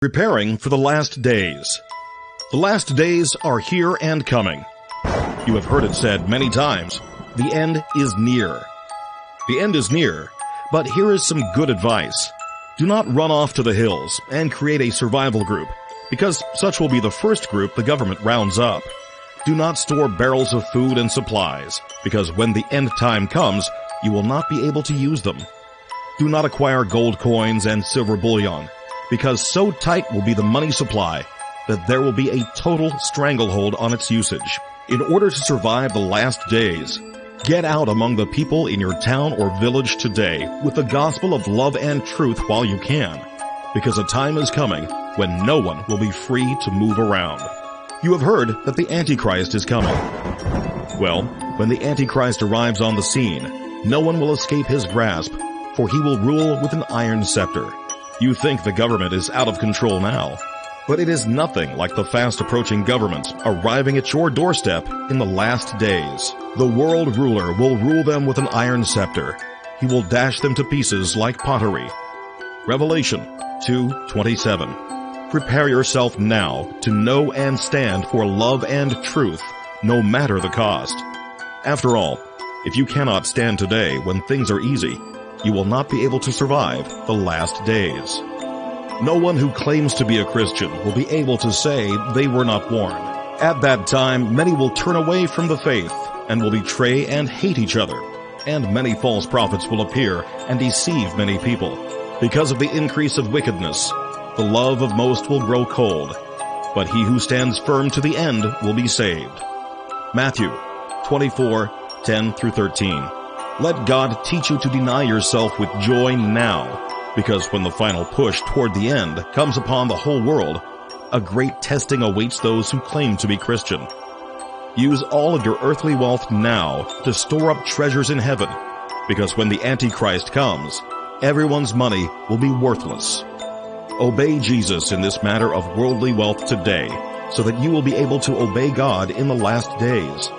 Preparing for the last days. The last days are here and coming. You have heard it said many times, the end is near. The end is near, but here is some good advice. Do not run off to the hills and create a survival group, because such will be the first group the government rounds up. Do not store barrels of food and supplies, because when the end time comes, you will not be able to use them. Do not acquire gold coins and silver bullion, because so tight will be the money supply that there will be a total stranglehold on its usage. In order to survive the last days, get out among the people in your town or village today with the gospel of love and truth while you can, because a time is coming when no one will be free to move around. You have heard that the Antichrist is coming. Well, when the Antichrist arrives on the scene, no one will escape his grasp, for he will rule with an iron scepter. You think the government is out of control now, but it is nothing like the fast-approaching government arriving at your doorstep in the last days. The world ruler will rule them with an iron scepter. He will dash them to pieces like pottery. Revelation 2:27. Prepare yourself now to know and stand for love and truth, no matter the cost. After all, if you cannot stand today when things are easy, you will not be able to survive the last days. No one who claims to be a Christian will be able to say they were not warned. At that time, many will turn away from the faith and will betray and hate each other, and many false prophets will appear and deceive many people. Because of the increase of wickedness, the love of most will grow cold, but he who stands firm to the end will be saved. Matthew 24:10-13. Let God teach you to deny yourself with joy now, because when the final push toward the end comes upon the whole world, a great testing awaits those who claim to be Christian. Use all of your earthly wealth now to store up treasures in heaven, because when the Antichrist comes, everyone's money will be worthless. Obey Jesus in this matter of worldly wealth today, so that you will be able to obey God in the last days.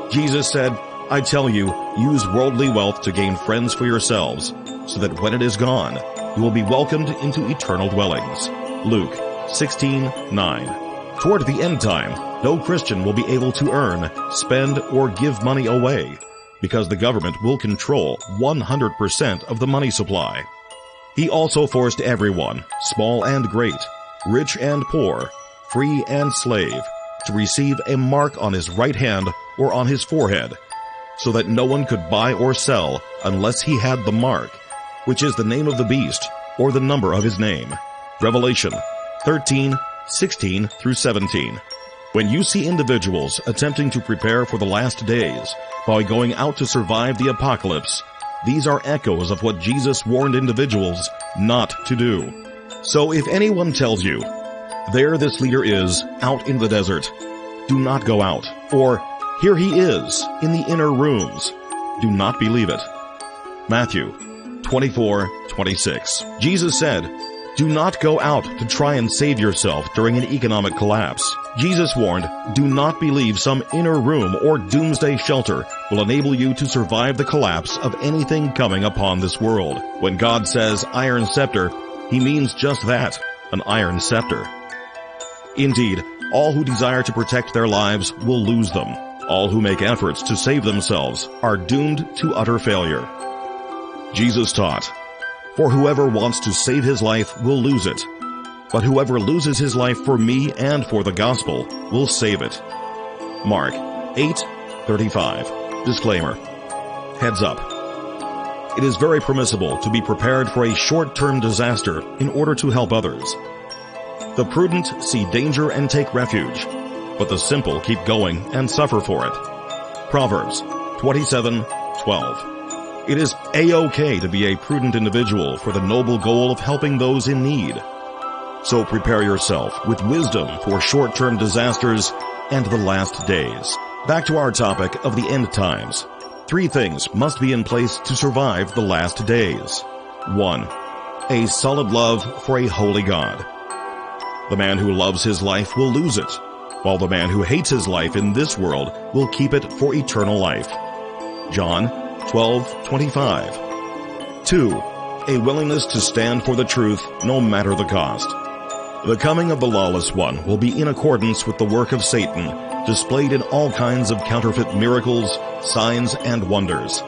Jesus said, I tell you, use worldly wealth to gain friends for yourselves, so that when it is gone, you will be welcomed into eternal dwellings. Luke 16:9. Toward the end time, no Christian will be able to earn, spend, or give money away, because the government will control 100% of the money supply. He also forced everyone, small and great, rich and poor, free and slave, to receive a mark on his right hand or on his forehead, so that no one could buy or sell unless he had the mark, which is the name of the beast, or the number of his name. Revelation 13:16-17. When you see individuals attempting to prepare for the last days by going out to survive the apocalypse, these are echoes of what Jesus warned individuals not to do. So if anyone tells you, there this leader is, out in the desert, do not go out, or here he is, in the inner rooms, do not believe it. Matthew 24:26. Jesus said, do not go out to try and save yourself during an economic collapse. Jesus warned, do not believe some inner room or doomsday shelter will enable you to survive the collapse of anything coming upon this world. When God says iron scepter, he means just that, an iron scepter. Indeed, all who desire to protect their lives will lose them. All who make efforts to save themselves are doomed to utter failure. Jesus taught, for whoever wants to save his life will lose it, but whoever loses his life for me and for the gospel will save it. Mark 8:35. Disclaimer. Heads up. It is very permissible to be prepared for a short-term disaster in order to help others. The prudent see danger and take refuge, but the simple keep going and suffer for it. Proverbs 27:12. It is a-okay to be a prudent individual for the noble goal of helping those in need. So prepare yourself with wisdom for short-term disasters and the last days. Back to our topic of the end times. 3 things must be in place to survive the last days. 1. A solid love for a holy God. The man who loves his life will lose it, while the man who hates his life in this world will keep it for eternal life. John 12:25. 2. A willingness to stand for the truth no matter the cost. The coming of the lawless one will be in accordance with the work of Satan, displayed in all kinds of counterfeit miracles, signs, and wonders,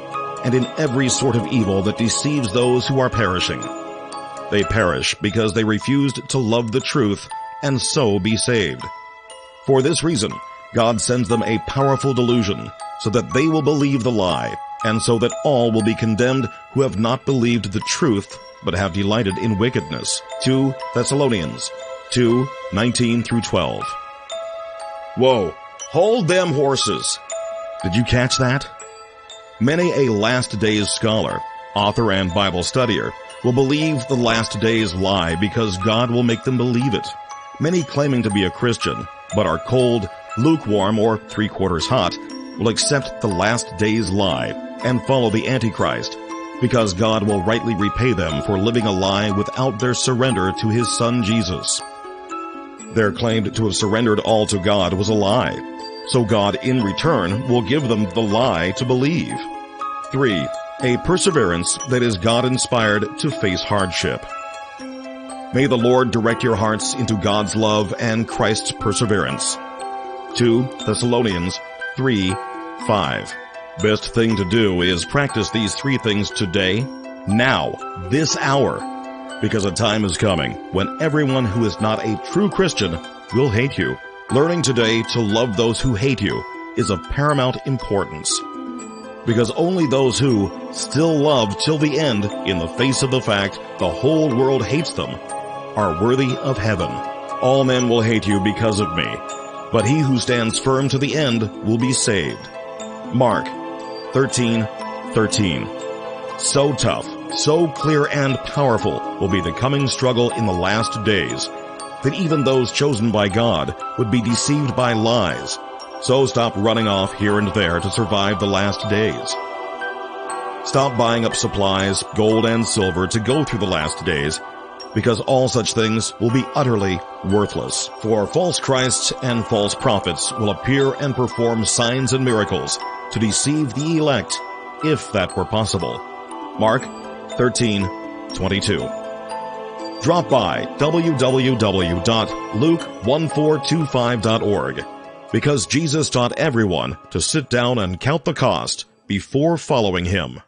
and in every sort of evil that deceives those who are perishing. They perish because they refused to love the truth and so be saved. For this reason, God sends them a powerful delusion, so that they will believe the lie, and so that all will be condemned who have not believed the truth, but have delighted in wickedness. 2 Thessalonians 2:19-12. Whoa! Hold them horses! Did you catch that? Many a last days scholar, author, and Bible studier will believe the last days lie because God will make them believe it. Many claiming to be a Christian, but are cold, lukewarm, or three-quarters hot, will accept the last days lie and follow the Antichrist, because God will rightly repay them for living a lie without their surrender to His Son Jesus. Their claim to have surrendered all to God was a lie, so God in return will give them the lie to believe. 3. A perseverance that is God-inspired to face hardship. May the Lord direct your hearts into God's love and Christ's perseverance. 2 Thessalonians 3:5. Best thing to do is practice these three things today, now, this hour, because a time is coming when everyone who is not a true Christian will hate you. Learning today to love those who hate you is of paramount importance, because only those who still love till the end, in the face of the fact the whole world hates them, are worthy of heaven. All men will hate you because of me, but he who stands firm to the end will be saved. Mark 13:13. So tough, so clear and powerful will be the coming struggle in the last days, that even those chosen by God would be deceived by lies. So stop running off here and there to survive the last days. Stop buying up supplies, gold and silver to go through the last days, because all such things will be utterly worthless. For false Christs and false prophets will appear and perform signs and miracles to deceive the elect, if that were possible. Mark 13:22. Drop by www.luke1425.org, because Jesus taught everyone to sit down and count the cost before following Him.